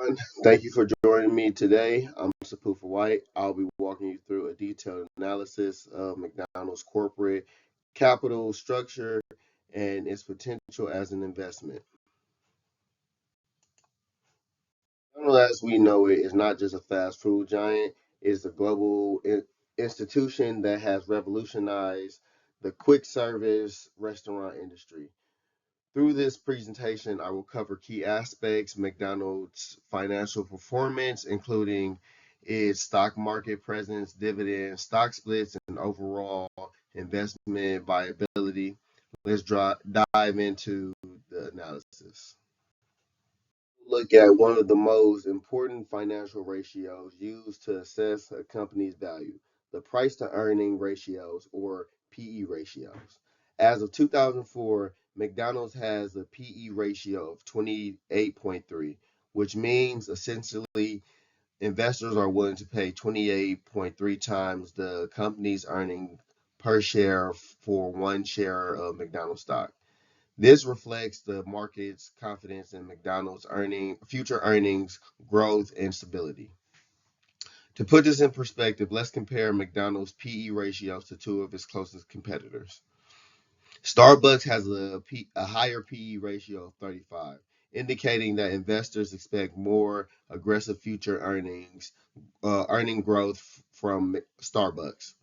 everyone. Thank you for joining me today. I'm Sopufaa. I'll be walking you through a detailed analysis of McDonald's corporate capital structure and its potential as an investment. McDonald's, as we know it, is not just a fast food giant, it's a global institution that has revolutionized the quick service restaurant industry. Through this presentation, I will cover key aspects, McDonald's financial performance, including its stock market presence, dividends, stock splits, and overall investment viability. Let's dive into the analysis. Look at one of the most important financial ratios used to assess a company's value, the price to earning ratios or PE ratios. As of 2004, McDonald's has a PE ratio of 28.3, which means essentially investors are willing to pay 28.3 times the company's earning per share for one share of McDonald's stock. This reflects the market's confidence in McDonald's future earnings, growth, and stability. To put this in perspective, let's compare McDonald's PE ratios to two of its closest competitors. Starbucks has a higher PE ratio of 35, indicating that investors expect more aggressive future earning growth from Starbucks.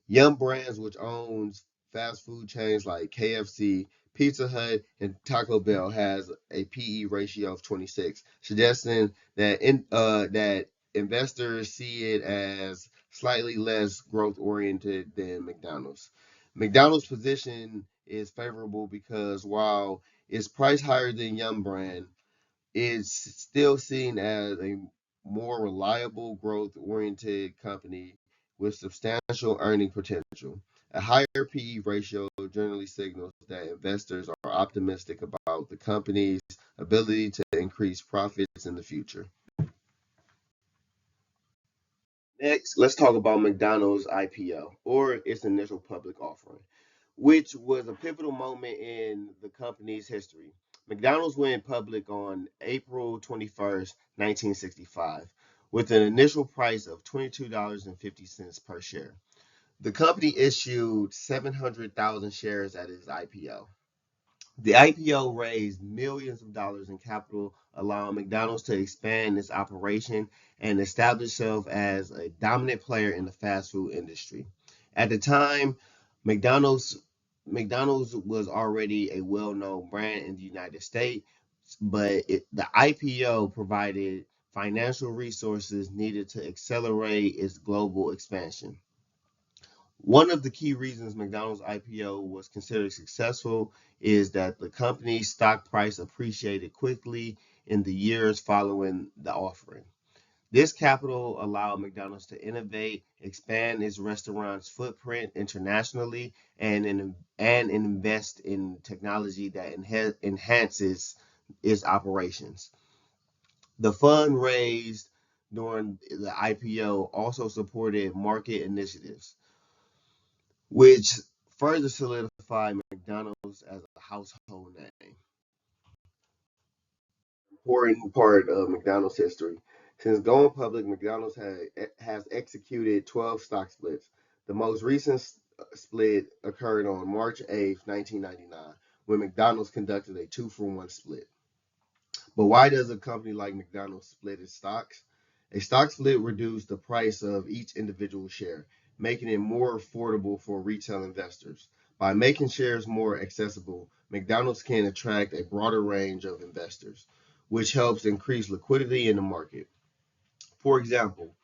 Yum Brands, which owns fast food chains like KFC, Pizza Hut, and Taco Bell, has a PE ratio of 26, suggesting that investors see it as slightly less growth oriented than McDonald's. McDonald's position is favorable because while it's priced higher than Yum Brand, is still seen as a more reliable, growth oriented company with substantial earning potential. A higher PE ratio generally signals that investors are optimistic about the company's ability to increase profits in the future. Next, let's talk about McDonald's IPO, or its initial public offering, which was a pivotal moment in the company's history. McDonald's went public on April 21st, 1965, with an initial price of $22.50 per share. The company issued 700,000 shares at its IPO. The IPO raised millions of dollars in capital, allowing McDonald's to expand its operation and establish itself as a dominant player in the fast food industry. At the time, McDonald's McDonald's was already a well-known brand in the United States, but the IPO provided financial resources needed to accelerate its global expansion. One of the key reasons McDonald's IPO was considered successful is that the company's stock price appreciated quickly in the years following the offering. This capital allowed McDonald's to innovate, expand its restaurant's footprint internationally, and invest in technology that enhances its operations. The fund raised during the IPO also supported market initiatives, which further solidified McDonald's as a household name. Important part of McDonald's history. Since going public, has executed 12 stock splits. The most recent split occurred on March 8th, 1999, when McDonald's conducted a 2-for-1 split. But why does a company like McDonald's split its stocks? A stock split reduced the price of each individual share, making it more affordable for retail investors. By making shares more accessible, McDonald's can attract a broader range of investors, which helps increase liquidity in the market. For example,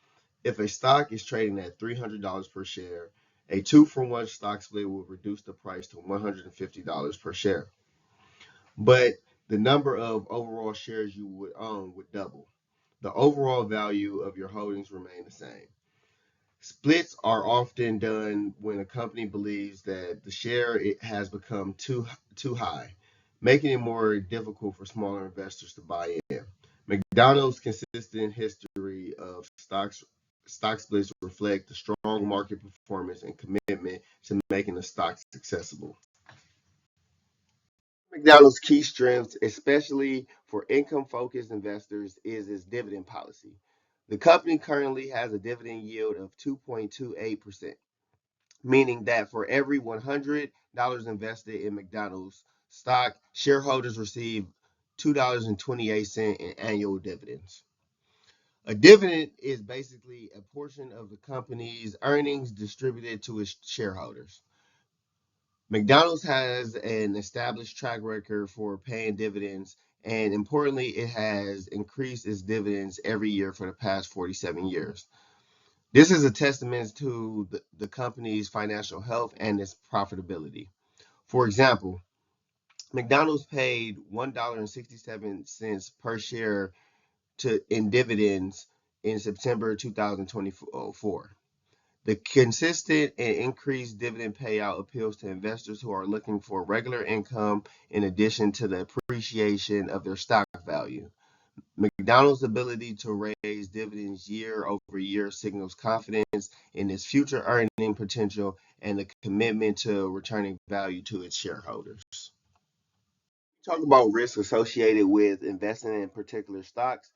if a stock is trading at $300 per share, a 2-for-1 stock split will reduce the price to $150 per share. But the number of overall shares you would own would double. The overall value of your holdings remain the same. Splits are often done when a company believes that the share it has become too high, making it more difficult for smaller investors to buy in. McDonald's consistent history of stock splits reflect the strong market performance and commitment to making the stocks accessible. McDonald's key strengths, especially for income-focused investors, is its dividend policy. The company currently has a dividend yield of 2.28%, meaning that for every $100 invested in McDonald's stock, shareholders receive $2.28 in annual dividends. A dividend is basically a portion of the company's earnings distributed to its shareholders. McDonald's has an established track record for paying dividends, and importantly, it has increased its dividends every year for the past 47 years. This is a testament to the company's financial health and its profitability. For example, McDonald's paid $1.67 per share in dividends in September 2024. The consistent and increased dividend payout appeals to investors who are looking for regular income in addition to the appreciation of their stock value. McDonald's ability to raise dividends year over year signals confidence in its future earning potential and a commitment to returning value to its shareholders. Talk about risks associated with investing in particular stocks.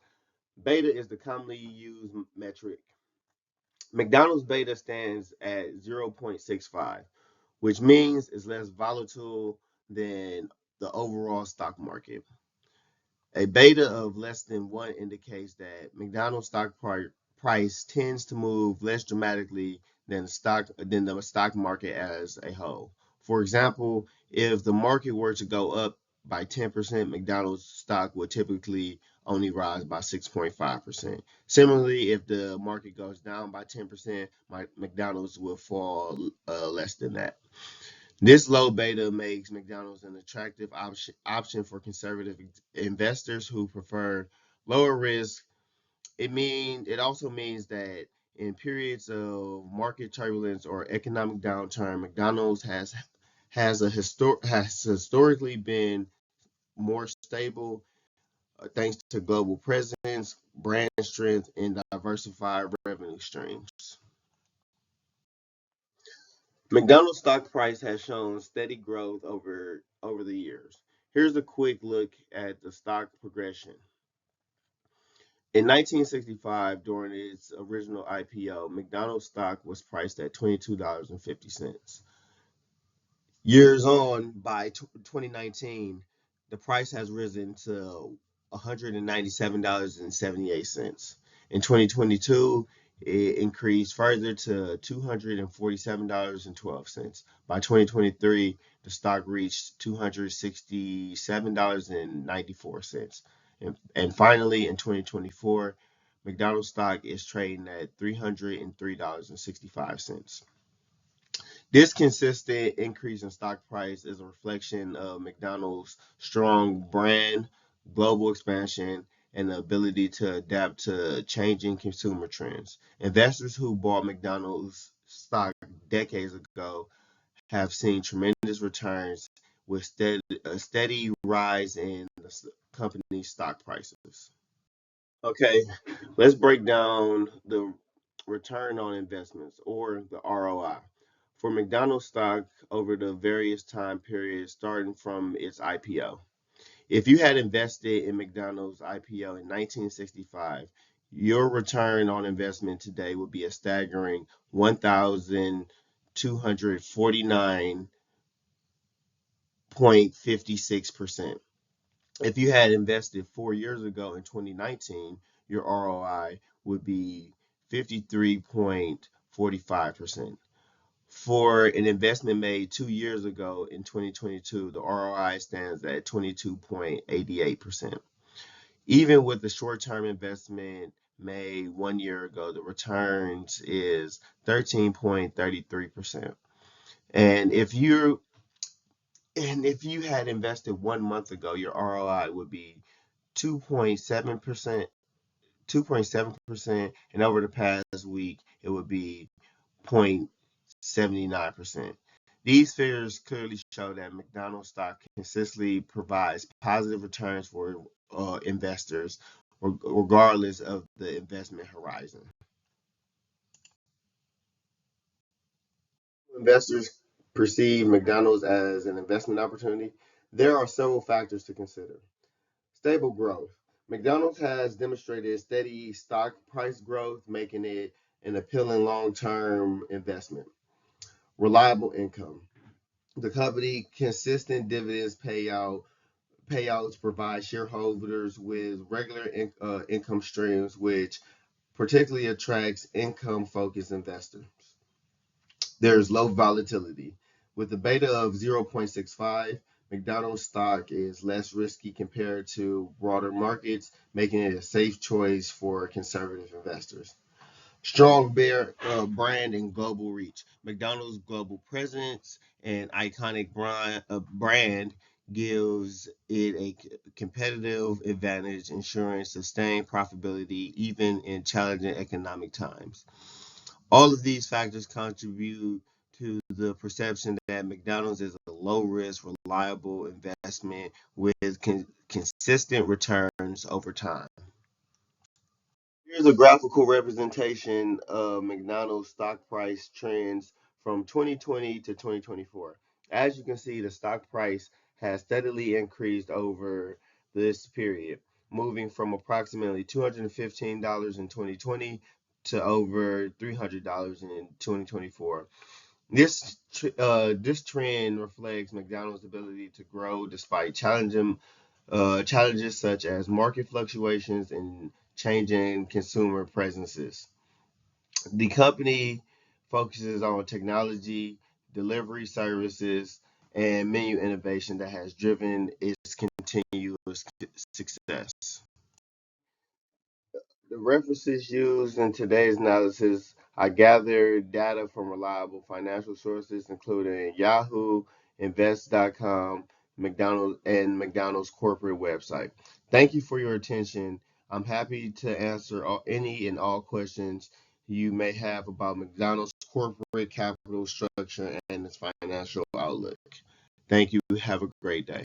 Beta is the commonly used metric. McDonald's beta stands at 0.65, which means it's less volatile than the overall stock market. A beta of less than 1 indicates that McDonald's price tends to move less dramatically than the stock market as a whole. For example, if the market were to go up by 10%, McDonald's stock would typically only rise by 6.5%. Similarly, if the market goes down by 10%, McDonald's will fall less than that. This low beta makes McDonald's an attractive option for conservative investors who prefer lower risk. It also means that in periods of market turbulence or economic downturn, McDonald's has historically been more stable thanks to global presence, brand strength, and diversified revenue streams. McDonald's stock price has shown steady growth over the years. Here's a quick look at the stock progression. In 1965, during its original IPO, McDonald's stock was priced at $22.50. Years on, by 2019, the price has risen to $197.78. In 2022, it increased further to $247.12. By 2023, the stock reached $267.94. And finally, in 2024, McDonald's stock is trading at $303.65. This consistent increase in stock price is a reflection of McDonald's strong brand, global expansion, and the ability to adapt to changing consumer trends. Investors who bought McDonald's stock decades ago have seen tremendous returns with a steady rise in the company's stock prices. Okay, let's break down the return on investments or the ROI for McDonald's stock over the various time periods starting from its IPO. If you had invested in McDonald's IPO in 1965, your return on investment today would be a staggering 1,249.56%. If you had invested 4 years ago in 2019, your ROI would be 53.45%. For an investment made 2 years ago in 2022, the ROI stands at 22.88%. Even with the short-term investment made 1 year ago, the returns is 13.33%. And if you had invested 1 month ago, your ROI would be 2.7%, 2.7%, and over the past week, it would be 0.79%. These figures clearly show that McDonald's stock consistently provides positive returns for investors, regardless of the investment horizon. Investors perceive McDonald's as an investment opportunity. There are several factors to consider. Stable growth. McDonald's has demonstrated steady stock price growth, making it an appealing long term investment. Reliable income. The company consistent dividends payouts provide shareholders with regular income streams, which particularly attracts income focused investors. There's low volatility. With a beta of 0.65, McDonald's stock is less risky compared to broader markets, making it a safe choice for conservative investors. Strong brand and global reach. McDonald's global presence and iconic brand gives it a competitive advantage, ensuring sustained profitability even in challenging economic times. All of these factors contribute to the perception that McDonald's is a low risk, reliable investment with consistent returns over time. Here's a graphical representation of McDonald's stock price trends from 2020 to 2024. As you can see, the stock price has steadily increased over this period, moving from approximately $215 in 2020 to over $300 in 2024. This trend reflects McDonald's ability to grow despite challenges such as market fluctuations and changing consumer preferences. The company focuses on technology, delivery services, and menu innovation that has driven its continuous success. The references used in today's analysis, I gathered data from reliable financial sources, including Yahoo, Invest.com, McDonald's, and McDonald's corporate website. Thank you for your attention. I'm happy to answer any and all questions you may have about McDonald's corporate capital structure and its financial outlook. Thank you. Have a great day.